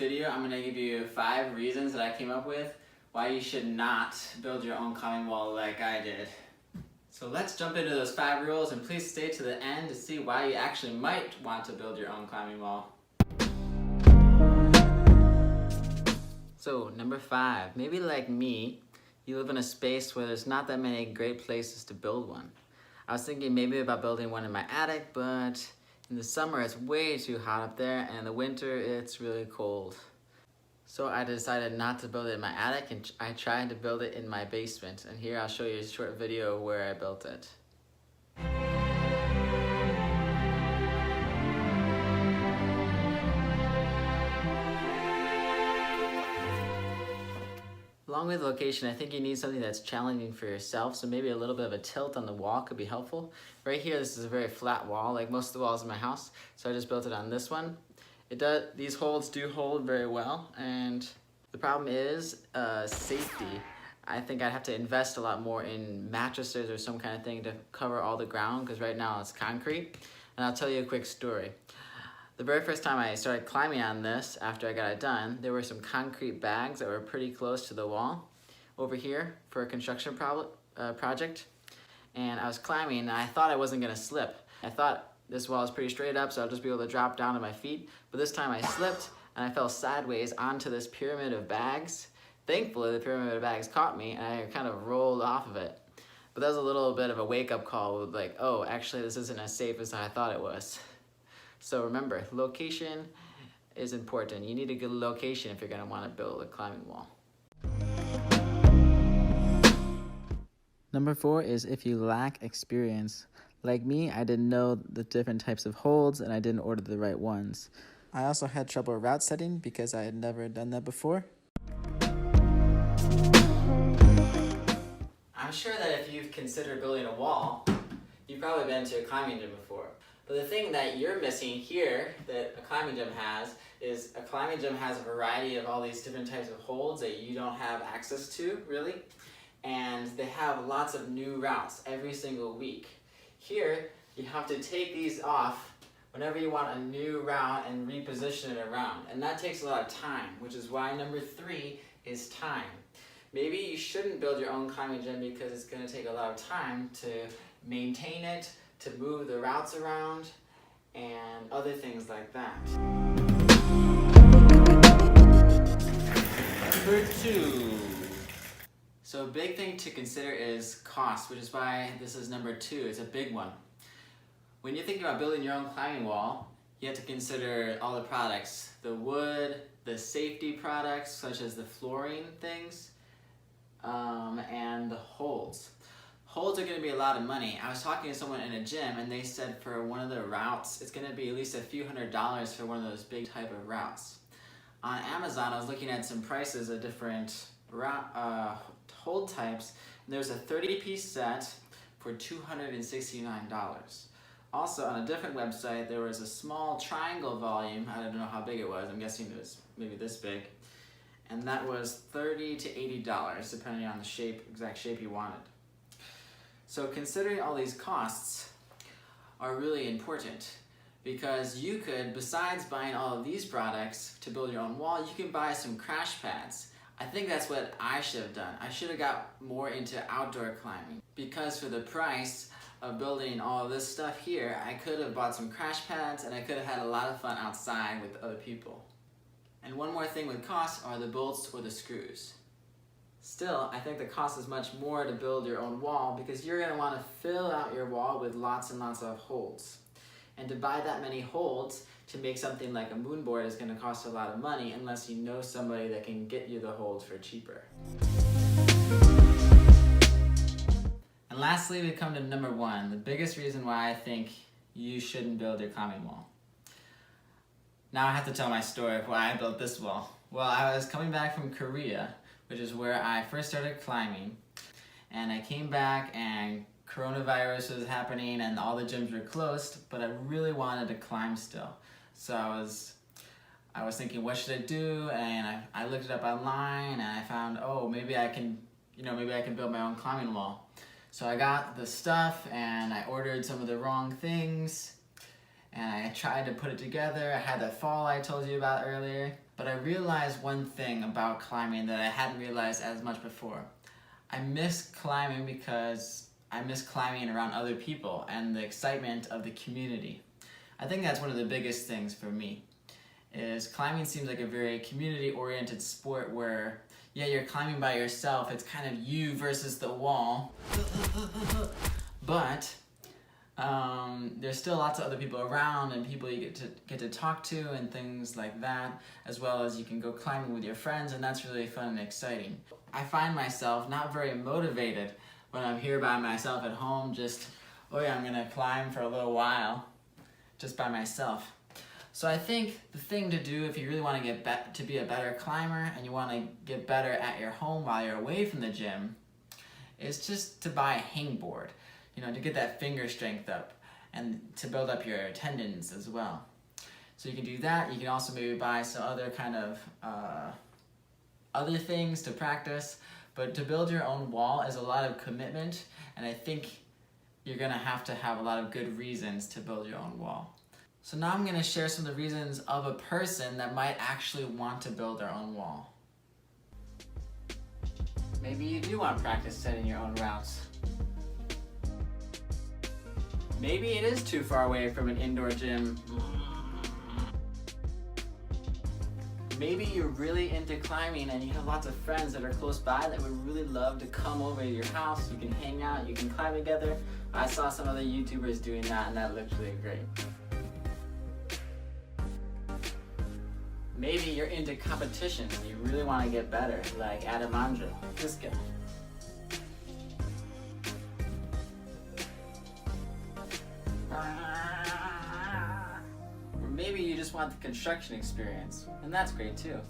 video, I'm going to give you 5 reasons that I came up with why you should not build your own climbing wall like I did. So let's jump into those 5 rules, and please stay to the end to see why you actually might want to build your own climbing wall. So number 5, maybe like me, you live in a space where there's not that many great places to build one. I was thinking maybe about building one in my attic, but in the summer it's way too hot up there, and in the winter it's really cold. So I decided not to build it in my attic, and I tried to build it in my basement. And here I'll show you a short video where I built it. Along with location, I think you need something that's challenging for yourself, so maybe a little bit of a tilt on the wall could be helpful. Right here, this is a very flat wall, like most of the walls in my house, so I just built it on this one. These holds do hold very well, and the problem is safety. I think I'd have to invest a lot more in mattresses or some kind of thing to cover all the ground, because right now it's concrete. And I'll tell you a quick story. The very first time I started climbing on this, after I got it done, there were some concrete bags that were pretty close to the wall over here for a construction project. And I was climbing, and I thought I wasn't gonna slip. I thought this wall is pretty straight up, so I'll just be able to drop down to my feet. But this time I slipped, and I fell sideways onto this pyramid of bags. Thankfully, the pyramid of bags caught me, and I kind of rolled off of it. But that was a little bit of a wake-up call with like, oh, actually this isn't as safe as I thought it was. So remember, location is important. You need a good location if you're gonna wanna build a climbing wall. Number 4 is if you lack experience. Like me, I didn't know the different types of holds, and I didn't order the right ones. I also had trouble route setting because I had never done that before. I'm sure that if you've considered building a wall, you've probably been to a climbing gym before. But the thing that you're missing here that a climbing gym has is a climbing gym has a variety of all these different types of holds that you don't have access to, really. And they have lots of new routes every single week. Here, you have to take these off whenever you want a new route and reposition it around. And that takes a lot of time, which is why number 3 is time. Maybe you shouldn't build your own climbing gym because it's going to take a lot of time to maintain it, to move the routes around, and other things like that. Number 2. So a big thing to consider is cost, which is why this is number 2. It's a big one. When you're thinking about building your own climbing wall, you have to consider all the products. The wood, the safety products, such as the flooring things, and the holds. Holds are going to be a lot of money. I was talking to someone in a gym, and they said for one of the routes, it's going to be at least a few $100s for one of those big type of routes. On Amazon, I was looking at some prices of different hold types, and there's a 30-piece set for $269. Also, on a different website, there was a small triangle volume. I don't know how big it was. I'm guessing it was maybe this big. And that was $30 to $80, depending on the exact shape you wanted. So considering all these costs are really important, because you could, besides buying all of these products to build your own wall, you can buy some crash pads. I think that's what I should have done. I should have got more into outdoor climbing, because for the price of building all of this stuff here, I could have bought some crash pads, and I could have had a lot of fun outside with other people. And one more thing with costs are the bolts or the screws. Still, I think the cost is much more to build your own wall, because you're going to want to fill out your wall with lots and lots of holds. And to buy that many holds to make something like a moon board is going to cost a lot of money, unless you know somebody that can get you the holds for cheaper. And lastly, we come to number 1, the biggest reason why I think you shouldn't build your climbing wall. Now I have to tell my story of why I built this wall. Well, I was coming back from Korea, which is where I first started climbing, and I came back and coronavirus was happening and all the gyms were closed, but I really wanted to climb still. So I was thinking, what should I do? And I looked it up online, and I found, oh, maybe I can build my own climbing wall. So I got the stuff, and I ordered some of the wrong things, and I tried to put it together. I had that fall I told you about earlier. But I realized one thing about climbing that I hadn't realized as much before. I miss climbing because I miss climbing around other people and the excitement of the community. I think that's one of the biggest things for me, is climbing seems like a very community-oriented sport where, yeah, you're climbing by yourself, it's kind of you versus the wall, but there's still lots of other people around and people you get to talk to and things like that, as well as you can go climbing with your friends, and that's really fun and exciting. I find myself not very motivated when I'm here by myself at home, just, oh yeah, I'm gonna climb for a little while, just by myself. So I think the thing to do if you really want to get to be a better climber and you want to get better at your home while you're away from the gym is just to buy a hangboard, you know, to get that finger strength up and to build up your tendons as well. So you can do that. You can also maybe buy some other kind of other things to practice, but to build your own wall is a lot of commitment, and I think you're gonna have to have a lot of good reasons to build your own wall. So now I'm gonna share some of the reasons of a person that might actually want to build their own wall. Maybe you do want to practice setting your own routes. Maybe it is too far away from an indoor gym. Maybe you're really into climbing and you have lots of friends that are close by that would really love to come over to your house. You can hang out, you can climb together. I saw some other YouTubers doing that and that looked really great. Maybe you're into competition and you really want to get better, like Adamandro, this guy. Or maybe you just want the construction experience, and that's great too.